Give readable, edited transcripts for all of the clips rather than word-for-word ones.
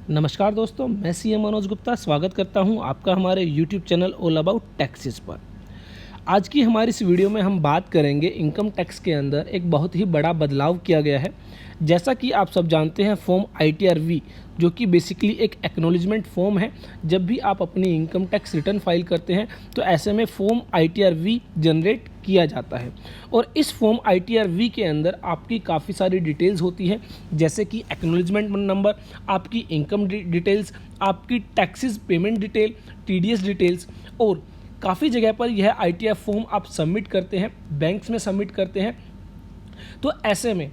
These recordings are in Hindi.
नमस्कार दोस्तों, मैं सीएम मनोज गुप्ता स्वागत करता हूं आपका हमारे YouTube channel all about taxes पर। आज की हमारी इस वीडियो में हम बात करेंगे इनकम टैक्स के अंदर एक बहुत ही बड़ा बदलाव किया गया है। जैसा कि आप सब जानते हैं फॉर्म ITR-V जो कि बेसिकली एक एक्नॉलेजमेंट फॉर्म है। जब भी आप अपनी इनकम टैक्स रिटर्न फाइल करते हैं तो ऐसे में फॉर्म ITR-V जनरेट किया जाता है और इस फॉर्म ITR-V के अंदर आपकी काफ़ी सारी डिटेल्स होती हैं, जैसे कि एक्नॉलेजमेंट नंबर, आपकी इनकम डिटेल्स, आपकी taxes payment detail, TDS details और काफ़ी जगह पर यह ITR फॉर्म आप सबमिट करते हैं, बैंक्स में सबमिट करते हैं। तो ऐसे में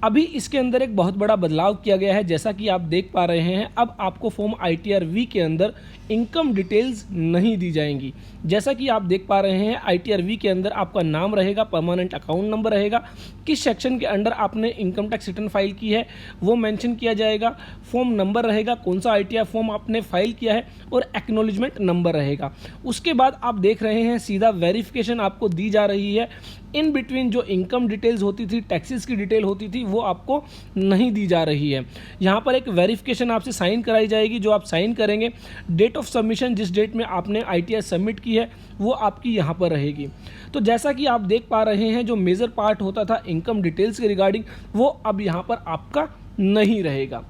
अभी इसके अंदर एक बहुत बड़ा बदलाव किया गया है। जैसा कि आप देख पा रहे हैं, अब आपको फॉर्म ITR-V के अंदर इनकम डिटेल्स नहीं दी जाएंगी। जैसा कि आप देख पा रहे हैं ITR-V के अंदर आपका नाम रहेगा, परमानेंट अकाउंट नंबर रहेगा, किस सेक्शन के अंडर आपने इनकम टैक्स रिटर्न फाइल की है वो मेंशन किया जाएगा, फॉर्म नंबर रहेगा, कौन सा ITR फॉर्म आपने फाइल किया है और एक्नॉलेजमेंट नंबर रहेगा। उसके बाद आप देख रहे हैं सीधा वेरिफिकेशन आपको दी जा रही है। इन बिटवीन जो इनकम डिटेल्स होती थी, टैक्सेस की डिटेल होती थी, वो आपको नहीं दी जा रही है। यहाँ पर एक वेरिफिकेशन आपसे साइन कराई जाएगी, जो आप साइन करेंगे, डेट ऑफ सबमिशन जिस डेट में आपने ITR सबमिट की है वो आपकी यहाँ पर रहेगी। तो जैसा कि आप देख पा रहे हैं, जो मेजर पार्ट होता था इनकम डिटेल्स के रिगार्डिंग वो अब यहाँ पर आपका नहीं रहेगा।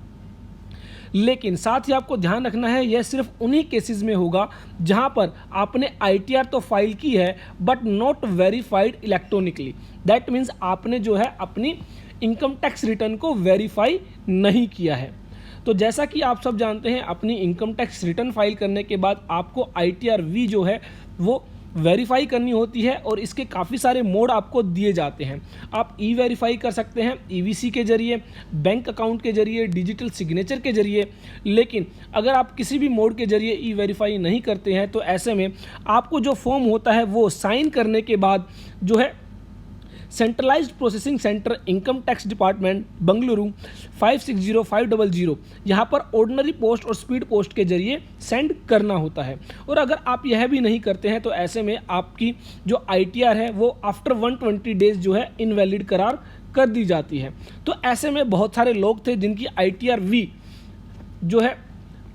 लेकिन साथ ही आपको ध्यान रखना है, यह सिर्फ उन्हीं केसेस में होगा जहां पर आपने ITR तो फाइल की है but not verified electronically. That means आपने जो है अपनी इनकम टैक्स रिटर्न को वेरीफाई नहीं किया है। तो जैसा कि आप सब जानते हैं, अपनी इनकम टैक्स रिटर्न फाइल करने के बाद आपको ITR-V जो है वो वेरीफाई करनी होती है और इसके काफ़ी सारे मोड आपको दिए जाते हैं। आप वेरीफाई कर सकते हैं EVC के जरिए, बैंक अकाउंट के जरिए, डिजिटल सिग्नेचर के जरिए। लेकिन अगर आप किसी भी मोड के जरिए वेरीफाई नहीं करते हैं तो ऐसे में आपको जो फॉर्म होता है वो साइन करने के बाद जो है centralised processing centre income tax department Bengaluru 560500 यहाँ पर ऑर्डिनरी पोस्ट और स्पीड पोस्ट के जरिए सेंड करना होता है। और अगर आप यह भी नहीं करते हैं तो ऐसे में आपकी जो ITR है वो आफ्टर 120 डेज जो है इनवैलिड करार कर दी जाती है। तो ऐसे में बहुत सारे लोग थे जिनकी ITR-V जो है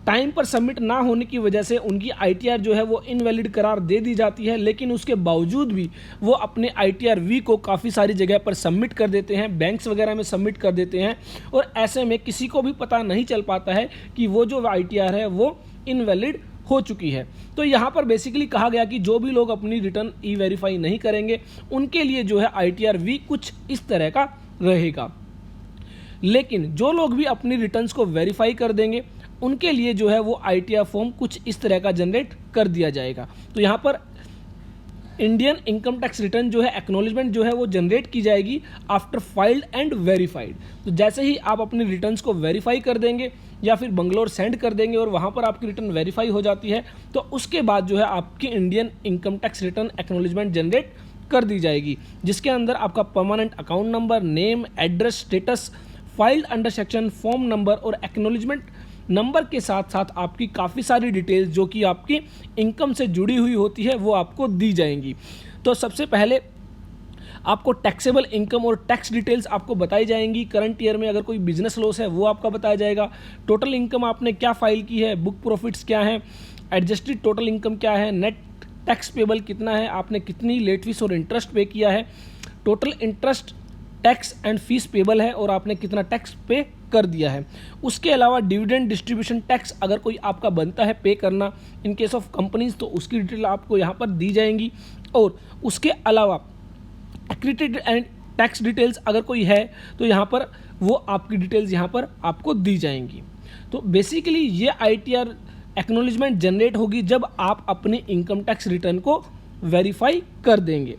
टाइम पर सबमिट ना होने की वजह से उनकी ITR जो है वो इनवैलिड करार दे दी जाती है, लेकिन उसके बावजूद भी वो अपने ITR-V को काफ़ी सारी जगह पर सबमिट कर देते हैं, बैंक्स वगैरह में सबमिट कर देते हैं और ऐसे में किसी को भी पता नहीं चल पाता है कि वो जो ITR है वो इनवैलिड हो चुकी है। तो यहाँ पर बेसिकली कहा गया कि जो भी लोग अपनी रिटर्न वेरीफाई नहीं करेंगे उनके लिए जो है ITR-V कुछ इस तरह का रहेगा। लेकिन जो लोग भी अपनी रिटर्न्स को वेरीफाई कर देंगे उनके लिए जो है वो ITR फॉर्म कुछ इस तरह का जनरेट कर दिया जाएगा। तो यहाँ पर इंडियन इनकम टैक्स रिटर्न जो है एक्नॉलेजमेंट जो है वो जनरेट की जाएगी आफ्टर फाइल्ड एंड वेरीफाइड। तो जैसे ही आप अपनी रिटर्न्स को वेरीफाई कर देंगे या फिर बंगलोर सेंड कर देंगे और वहाँ पर आपकी रिटर्न वेरीफाई हो जाती है तो उसके बाद जो है आपकी Indian income tax return acknowledgement generate कर दी जाएगी, जिसके अंदर आपका permanent account number, name, address, status, filed under section, form number और एक्नॉलेजमेंट नंबर के साथ साथ आपकी काफ़ी सारी डिटेल्स जो कि आपकी इनकम से जुड़ी हुई होती है वो आपको दी जाएंगी। तो सबसे पहले आपको टैक्सेबल इनकम और टैक्स डिटेल्स आपको बताई जाएंगी। करंट ईयर में अगर कोई बिजनेस लॉस है वो आपका बताया जाएगा, टोटल इनकम आपने क्या फाइल की है, बुक प्रॉफिट्स क्या है, एडजस्टेड टोटल इनकम क्या है, नेट टैक्स पेबल कितना है, आपने कितनी लेट फीस और इंटरेस्ट पे किया है, total interest, tax and fees payable है और आपने कितना टैक्स पे कर दिया है। उसके अलावा डिविडेंड डिस्ट्रीब्यूशन टैक्स अगर कोई आपका बनता है पे करना इन केस ऑफ कंपनीज तो उसकी डिटेल आपको यहाँ पर दी जाएंगी। और उसके अलावा एक्रीडिटेड एंड टैक्स डिटेल्स अगर कोई है तो यहाँ पर वो आपकी डिटेल्स यहाँ पर आपको दी जाएंगी। तो बेसिकली ये ITR एक्नॉलेजमेंट जनरेट होगी जब आप अपनी इनकम टैक्स रिटर्न को वेरीफाई कर देंगे।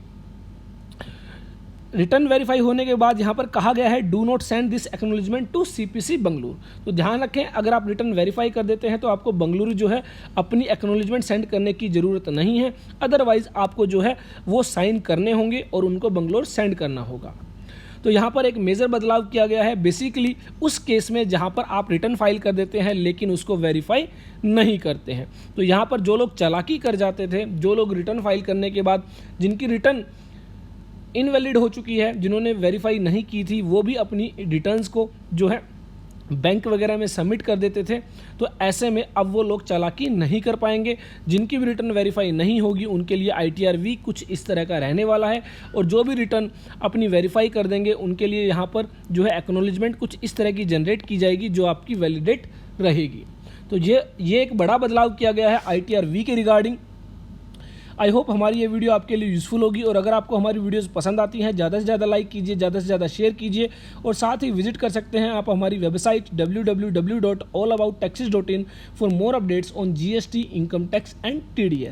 रिटर्न वेरीफाई होने के बाद यहाँ पर कहा गया है do not send this acknowledgement to CPC Bengaluru. तो ध्यान रखें, अगर आप रिटर्न वेरीफाई कर देते हैं तो आपको बंगलुरु जो है अपनी एक्नॉलेजमेंट सेंड करने की ज़रूरत नहीं है, अदरवाइज आपको जो है वो साइन करने होंगे और उनको बंगलोर सेंड करना होगा। तो यहाँ पर एक मेजर बदलाव किया गया है बेसिकली उस केस में जहाँ पर आप रिटर्न फाइल कर देते हैं लेकिन उसको वेरीफाई नहीं करते हैं। तो यहाँ पर जो लोग चालाकी कर जाते थे, जो लोग रिटर्न फाइल करने के बाद जिनकी रिटर्न इनवैलिड हो चुकी है, जिन्होंने वेरीफाई नहीं की थी, वो भी अपनी रिटर्न्स को जो है बैंक वगैरह में सबमिट कर देते थे। तो ऐसे में अब वो लोग चालाकी नहीं कर पाएंगे। जिनकी भी रिटर्न वेरीफाई नहीं होगी उनके लिए ITR-V कुछ इस तरह का रहने वाला है, और जो भी रिटर्न अपनी वेरीफाई कर देंगे उनके लिए यहाँ पर जो है एक्नॉलेजमेंट कुछ इस तरह की जनरेट की जाएगी जो आपकी वैलिडेट रहेगी। तो ये एक बड़ा बदलाव किया गया है ITR-V के रिगार्डिंग। आई होप हमारी ये वीडियो आपके लिए यूज़फुल होगी, और अगर आपको हमारी वीडियोस पसंद आती हैं ज़्यादा से ज़्यादा लाइक कीजिए, ज़्यादा से ज़्यादा शेयर कीजिए, और साथ ही विजिट कर सकते हैं आप हमारी website www.allabouttaxes.in for more updates on GST, income tax and TDS।